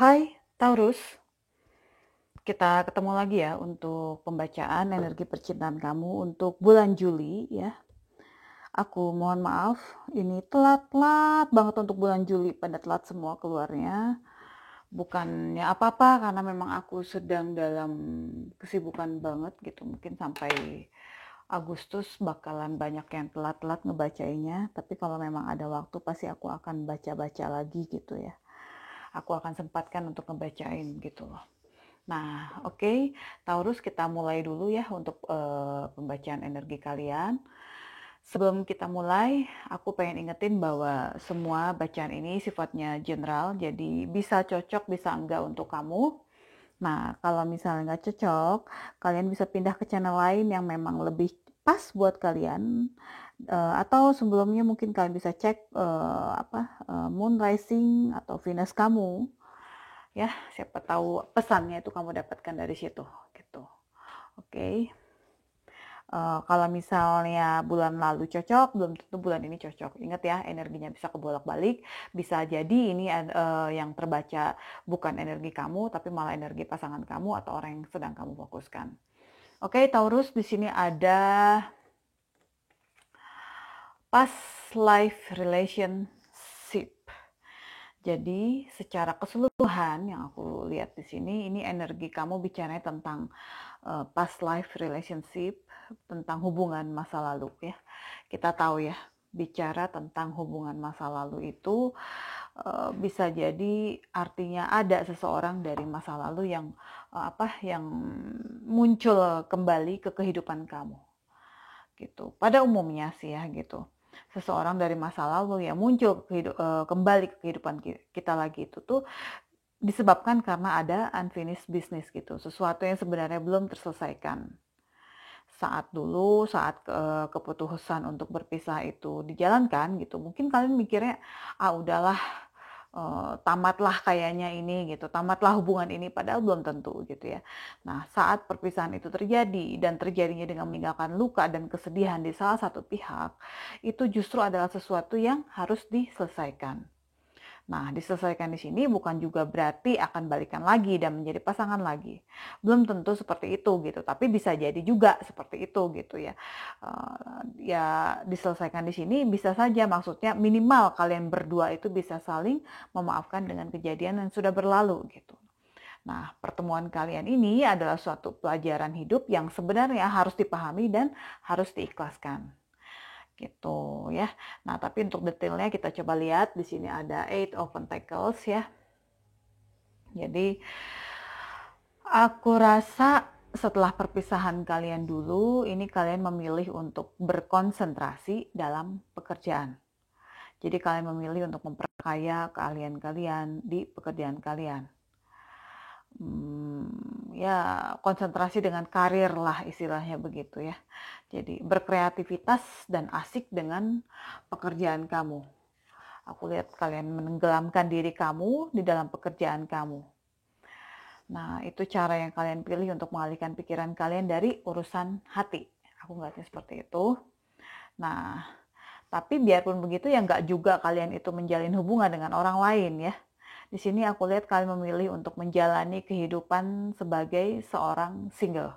Hai Taurus, kita ketemu lagi ya untuk pembacaan energi percintaan kamu untuk bulan Juli ya. Aku mohon maaf, ini telat banget untuk bulan Juli, pada telat semua keluarnya. Bukannya apa-apa karena memang aku sedang dalam kesibukan banget gitu, mungkin sampai Agustus bakalan banyak yang telat-telat ngebacainnya, tapi kalau memang ada waktu pasti aku akan baca-baca lagi gitu ya. Aku akan sempatkan untuk ngebacain gitu loh. Nah, oke, Taurus, kita mulai dulu ya untuk pembacaan energi kalian. Sebelum kita mulai, aku pengen ingetin bahwa semua bacaan ini sifatnya general, jadi bisa cocok, bisa enggak untuk kamu. Nah, kalau misalnya nggak cocok, kalian bisa pindah ke channel lain yang memang lebih pas buat kalian. Atau sebelumnya mungkin kalian bisa cek moon rising atau Venus kamu. Ya, siapa tahu pesannya itu kamu dapatkan dari situ gitu. Oke. Kalau misalnya bulan lalu cocok, belum tentu bulan ini cocok. Ingat ya, energinya bisa kebolak-balik. Bisa jadi ini yang terbaca bukan energi kamu, tapi malah energi pasangan kamu atau orang yang sedang kamu fokuskan. Oke, Taurus, di sini ada past life relationship. Jadi secara keseluruhan yang aku lihat di sini, ini energi kamu bicaranya tentang past life relationship, tentang hubungan masa lalu ya. Kita tahu ya, bicara tentang hubungan masa lalu itu bisa jadi artinya ada seseorang dari masa lalu yang muncul kembali ke kehidupan kamu gitu. Pada umumnya sih ya gitu. Seseorang dari masa lalu yang muncul kembali ke kehidupan kita lagi itu tuh disebabkan karena ada unfinished business gitu, sesuatu yang sebenarnya belum terselesaikan. Saat keputusan untuk berpisah itu dijalankan gitu, mungkin kalian mikirnya, udahlah, tamatlah kayaknya ini gitu, tamatlah hubungan ini, padahal belum tentu gitu ya. Nah, saat perpisahan itu terjadi dan terjadinya dengan meninggalkan luka dan kesedihan di salah satu pihak, itu justru adalah sesuatu yang harus diselesaikan. Nah, diselesaikan di sini bukan juga berarti akan balikan lagi dan menjadi pasangan lagi. Belum tentu seperti itu gitu, tapi bisa jadi juga seperti itu gitu ya. Ya diselesaikan di sini bisa saja, maksudnya minimal kalian berdua itu bisa saling memaafkan dengan kejadian yang sudah berlalu gitu. Nah, pertemuan kalian ini adalah suatu pelajaran hidup yang sebenarnya harus dipahami dan harus diikhlaskan gitu ya. Nah, tapi untuk detailnya kita coba lihat di sini ada Eight of Pentacles ya. Jadi aku rasa setelah perpisahan kalian dulu, ini kalian memilih untuk berkonsentrasi dalam pekerjaan. Jadi kalian memilih untuk memperkaya keahlian kalian di pekerjaan kalian. Ya konsentrasi dengan karir lah istilahnya begitu ya. Jadi berkreativitas dan asik dengan pekerjaan kamu. Aku lihat kalian menenggelamkan diri kamu di dalam pekerjaan kamu. Nah, itu cara yang kalian pilih untuk mengalihkan pikiran kalian dari urusan hati. Aku ngeliatnya seperti itu. Nah, tapi biarpun begitu ya nggak juga kalian itu menjalin hubungan dengan orang lain ya. Di sini aku lihat kalian memilih untuk menjalani kehidupan sebagai seorang single.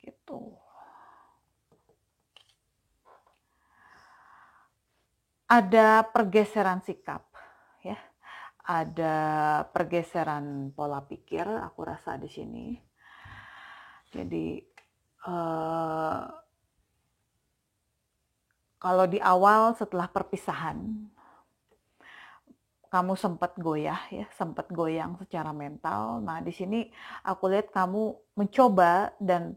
Gitu. Ada pergeseran sikap ya. Ada pergeseran pola pikir, aku rasa di sini. Jadi kalau di awal setelah perpisahan, kamu sempat goyah ya, sempat goyang secara mental. Nah, di sini aku lihat kamu mencoba dan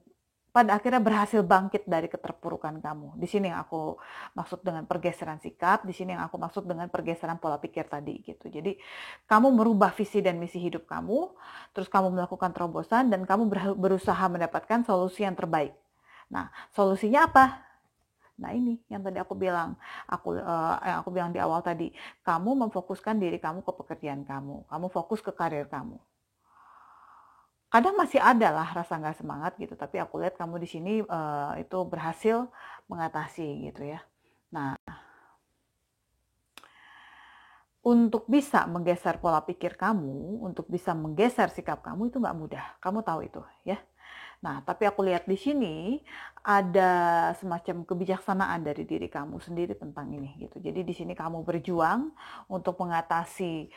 pada akhirnya berhasil bangkit dari keterpurukan kamu. Di sini yang aku maksud dengan pergeseran sikap, di sini yang aku maksud dengan pergeseran pola pikir tadi gitu. Jadi kamu merubah visi dan misi hidup kamu, terus kamu melakukan terobosan dan kamu berusaha mendapatkan solusi yang terbaik. Nah, solusinya apa? Nah, ini yang tadi aku bilang, yang aku bilang di awal tadi, kamu memfokuskan diri kamu ke pekerjaan kamu fokus ke karir kamu. Kadang masih ada lah rasa nggak semangat gitu, tapi aku lihat kamu di sini itu berhasil mengatasi gitu ya. Nah, untuk bisa menggeser pola pikir kamu, untuk bisa menggeser sikap kamu itu nggak mudah. Kamu tahu itu, ya. Nah, tapi aku lihat di sini ada semacam kebijaksanaan dari diri kamu sendiri tentang ini gitu. Jadi di sini kamu berjuang untuk mengatasi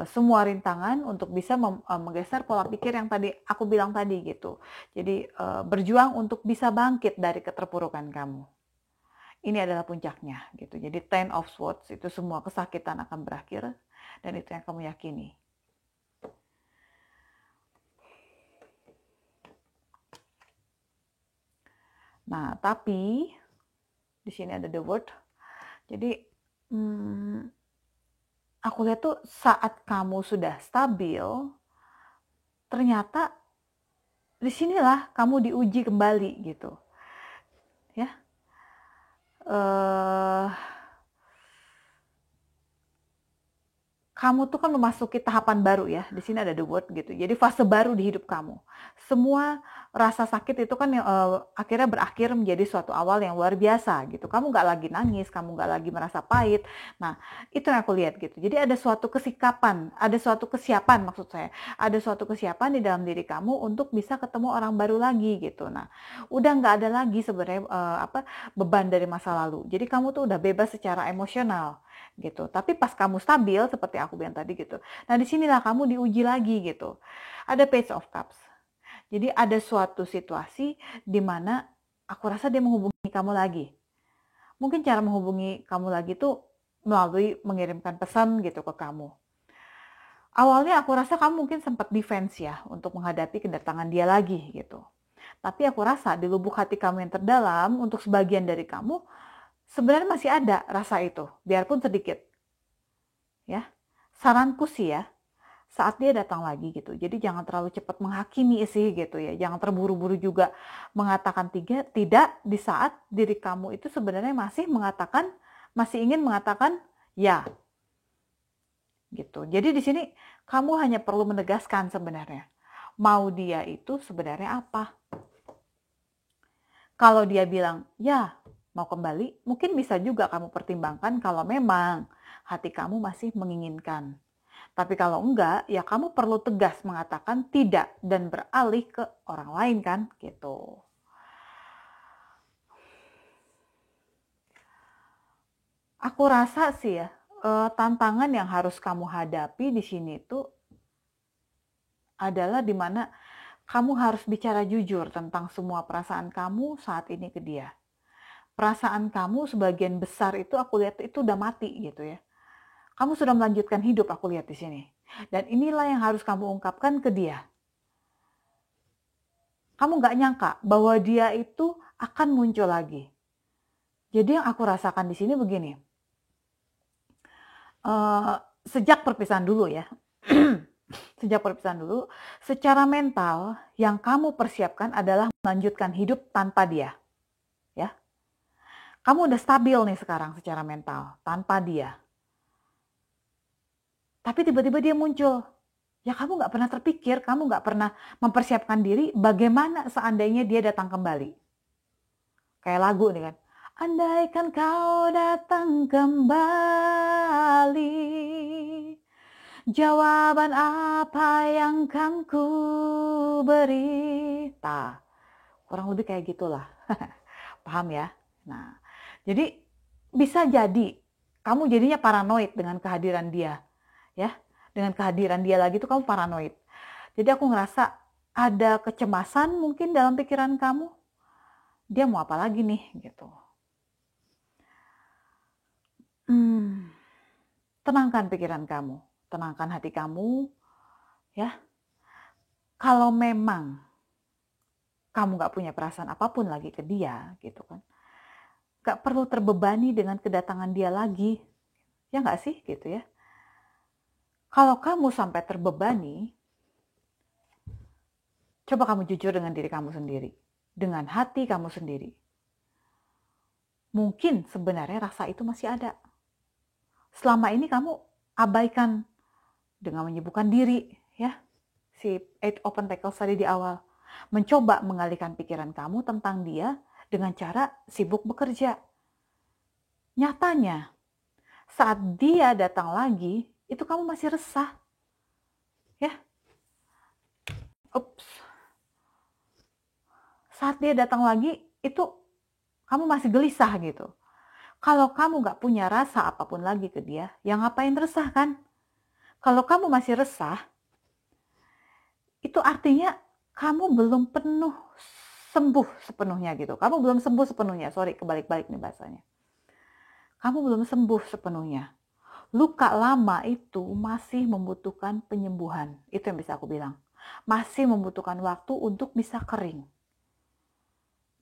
semua rintangan untuk bisa menggeser pola pikir yang tadi aku bilang tadi gitu. Jadi berjuang untuk bisa bangkit dari keterpurukan kamu. Ini adalah puncaknya gitu. Jadi Ten of Swords itu semua kesakitan akan berakhir dan itu yang kamu yakini. Nah, tapi di sini ada the word. Jadi aku lihat tuh saat kamu sudah stabil, ternyata disinilah kamu diuji kembali gitu, ya. Kamu tuh kan memasuki tahapan baru ya. Di sini ada the word gitu. Jadi fase baru di hidup kamu. Semua rasa sakit itu kan akhirnya berakhir menjadi suatu awal yang luar biasa gitu. Kamu nggak lagi nangis, kamu nggak lagi merasa pahit. Nah, itu yang aku lihat gitu. Jadi ada suatu kesikapan, ada suatu kesiapan maksud saya. Ada suatu kesiapan di dalam diri kamu untuk bisa ketemu orang baru lagi gitu. Nah, udah nggak ada lagi sebenarnya beban dari masa lalu. Jadi kamu tuh udah bebas secara emosional gitu. Tapi pas kamu stabil seperti aku bilang tadi gitu. Nah, disinilah kamu diuji lagi gitu. Ada Page of Cups. Jadi ada suatu situasi di mana aku rasa dia menghubungi kamu lagi. Mungkin cara menghubungi kamu lagi tuh melalui mengirimkan pesan gitu ke kamu. Awalnya aku rasa kamu mungkin sempat defense ya untuk menghadapi kedatangan dia lagi gitu. Tapi aku rasa di lubuk hati kamu yang terdalam untuk sebagian dari kamu sebenarnya masih ada rasa itu, biarpun sedikit. Ya, saranku sih ya, saat dia datang lagi gitu. Jadi jangan terlalu cepat menghakimi sih gitu ya. Jangan terburu-buru juga mengatakan tidak di saat diri kamu itu sebenarnya masih ingin mengatakan ya. Gitu. Jadi di sini kamu hanya perlu menegaskan sebenarnya mau dia itu sebenarnya apa. Kalau dia bilang ya mau kembali, mungkin bisa juga kamu pertimbangkan kalau memang hati kamu masih menginginkan. Tapi kalau enggak, ya kamu perlu tegas mengatakan tidak dan beralih ke orang lain kan, gitu. Aku rasa sih ya, tantangan yang harus kamu hadapi di sini tuh adalah dimana kamu harus bicara jujur tentang semua perasaan kamu saat ini ke dia. Perasaan kamu sebagian besar itu aku lihat itu udah mati gitu ya. Kamu sudah melanjutkan hidup aku lihat di sini. Dan inilah yang harus kamu ungkapkan ke dia. Kamu nggak nyangka bahwa dia itu akan muncul lagi. Jadi yang aku rasakan di sini begini. Sejak perpisahan dulu ya. Sejak perpisahan dulu, secara mental yang kamu persiapkan adalah melanjutkan hidup tanpa dia. Ya. Kamu udah stabil nih sekarang secara mental tanpa dia. Tapi tiba-tiba dia muncul. Ya kamu nggak pernah terpikir, kamu nggak pernah mempersiapkan diri bagaimana seandainya dia datang kembali. Kayak lagu nih kan. Andaikan kau datang kembali, jawaban apa yang kan ku beri? Kurang lebih kayak gitulah. Paham ya? Nah, jadi bisa jadi kamu jadinya paranoid dengan kehadiran dia. Ya, dengan kehadiran dia lagi tuh kamu paranoid. Jadi aku ngerasa ada kecemasan mungkin dalam pikiran kamu. Dia mau apa lagi nih gitu. Tenangkan pikiran kamu, tenangkan hati kamu, ya. Kalau memang kamu gak punya perasaan apapun lagi ke dia, gitu kan. Gak perlu terbebani dengan kedatangan dia lagi, ya gak sih, gitu ya. Kalau kamu sampai terbebani, coba kamu jujur dengan diri kamu sendiri, dengan hati kamu sendiri. Mungkin sebenarnya rasa itu masih ada. Selama ini kamu abaikan dengan menyibukkan diri, ya. Si Eight of Pentacles tadi di awal. Mencoba mengalihkan pikiran kamu tentang dia dengan cara sibuk bekerja. Nyatanya, saat dia datang lagi, itu kamu masih resah. Ya, ups. Saat dia datang lagi, itu kamu masih gelisah gitu. Kalau kamu gak punya rasa apapun lagi ke dia, ya ngapain resah kan? Kalau kamu masih resah, itu artinya kamu belum penuh sembuh sepenuhnya gitu. Kamu belum sembuh sepenuhnya, sorry kebalik-balik nih bahasanya. Kamu belum sembuh sepenuhnya. Luka lama itu masih membutuhkan penyembuhan. Itu yang bisa aku bilang. Masih membutuhkan waktu untuk bisa kering.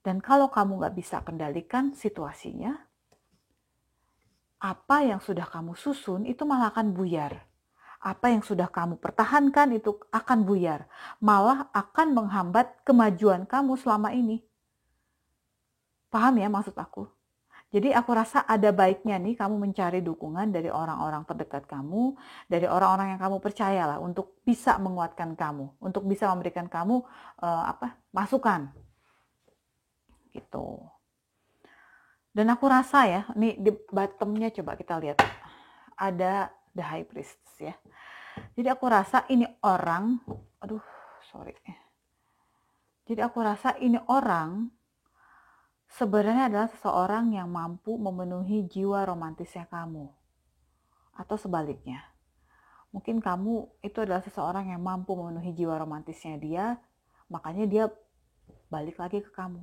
Dan kalau kamu gak bisa kendalikan situasinya, apa yang sudah kamu susun itu malah akan buyar. Apa yang sudah kamu pertahankan itu akan buyar. Malah akan menghambat kemajuan kamu selama ini. Paham ya maksud aku? Jadi aku rasa ada baiknya nih kamu mencari dukungan dari orang-orang terdekat kamu, dari orang-orang yang kamu percaya lah untuk bisa menguatkan kamu, untuk bisa memberikan kamu masukan gitu. Dan aku rasa ya, nih di bottomnya coba kita lihat ada the high priestess ya. Jadi aku rasa ini orang, Jadi aku rasa ini orang sebenarnya adalah seseorang yang mampu memenuhi jiwa romantisnya kamu. Atau sebaliknya. Mungkin kamu itu adalah seseorang yang mampu memenuhi jiwa romantisnya dia, makanya dia balik lagi ke kamu.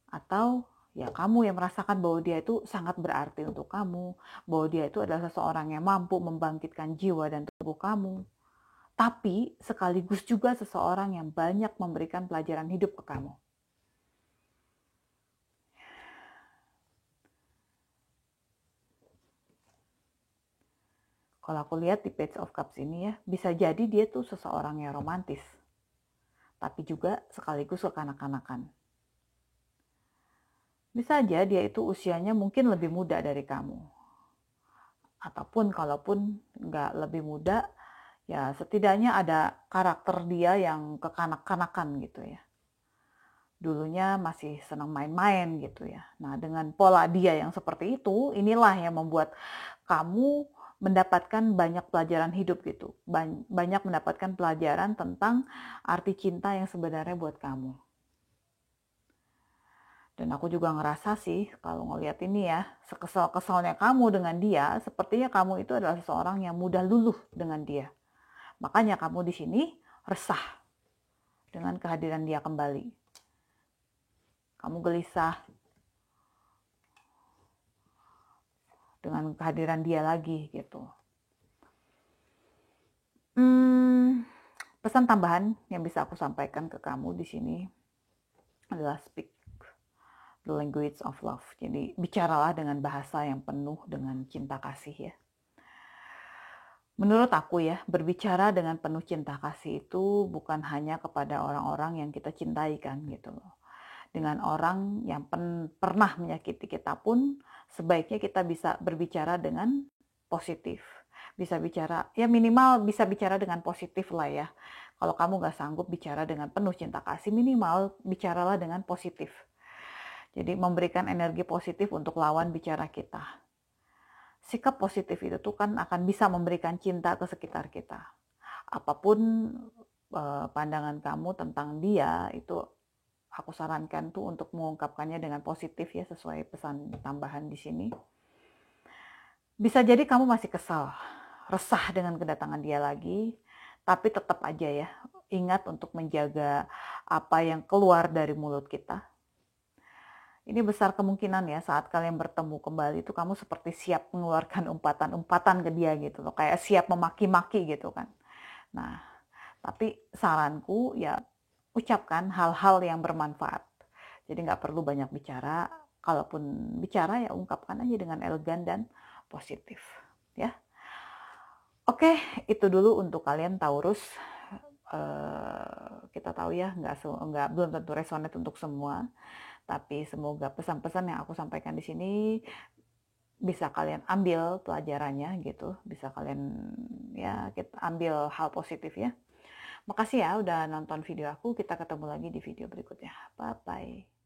Atau ya kamu yang merasakan bahwa dia itu sangat berarti untuk kamu, bahwa dia itu adalah seseorang yang mampu membangkitkan jiwa dan tubuh kamu. Tapi sekaligus juga seseorang yang banyak memberikan pelajaran hidup ke kamu. Kalau aku lihat di Page of Cups ini ya, bisa jadi dia tuh seseorang yang romantis. Tapi juga sekaligus kekanak-kanakan. Bisa aja dia itu usianya mungkin lebih muda dari kamu. Ataupun kalaupun nggak lebih muda, ya setidaknya ada karakter dia yang kekanak-kanakan gitu ya. Dulunya masih senang main-main gitu ya. Nah dengan pola dia yang seperti itu, inilah yang membuat kamu mendapatkan banyak pelajaran hidup gitu. Banyak mendapatkan pelajaran tentang arti cinta yang sebenarnya buat kamu. Dan aku juga ngerasa sih kalau ngelihat ini ya, sekesal-kesalnya kamu dengan dia, sepertinya kamu itu adalah seseorang yang mudah luluh dengan dia. Makanya kamu di sini resah dengan kehadiran dia kembali. Kamu gelisah dengan kehadiran dia lagi gitu. Pesan tambahan yang bisa aku sampaikan ke kamu di sini adalah speak the language of love. Jadi bicaralah dengan bahasa yang penuh dengan cinta kasih ya. Menurut aku ya, berbicara dengan penuh cinta kasih itu bukan hanya kepada orang-orang yang kita cintai kan gitu loh. Dengan orang yang pernah menyakiti kita pun sebaiknya kita bisa berbicara dengan positif. Bisa bicara, ya minimal bisa bicara dengan positif lah ya. Kalau kamu gak sanggup bicara dengan penuh cinta kasih, minimal bicaralah dengan positif. Jadi memberikan energi positif untuk lawan bicara kita. Sikap positif itu tuh kan akan bisa memberikan cinta ke sekitar kita. Apapun pandangan kamu tentang dia, itu aku sarankan tuh untuk mengungkapkannya dengan positif ya, sesuai pesan tambahan di sini. Bisa jadi kamu masih kesal, resah dengan kedatangan dia lagi, tapi tetap aja ya, ingat untuk menjaga apa yang keluar dari mulut kita. Ini besar kemungkinan ya saat kalian bertemu kembali itu kamu seperti siap mengeluarkan umpatan-umpatan ke dia gitu loh, kayak siap memaki-maki gitu kan. Nah, tapi saranku ya ucapkan hal-hal yang bermanfaat. Jadi nggak perlu banyak bicara, kalaupun bicara ya ungkapkan aja dengan elegan dan positif ya. Oke, itu dulu untuk kalian Taurus. Kita tahu ya belum tentu resonate untuk semua, tapi semoga pesan-pesan yang aku sampaikan di sini bisa kalian ambil pelajarannya gitu, bisa kalian ya kita ambil hal positif ya. Makasih ya udah nonton video aku, kita ketemu lagi di video berikutnya. Bye bye.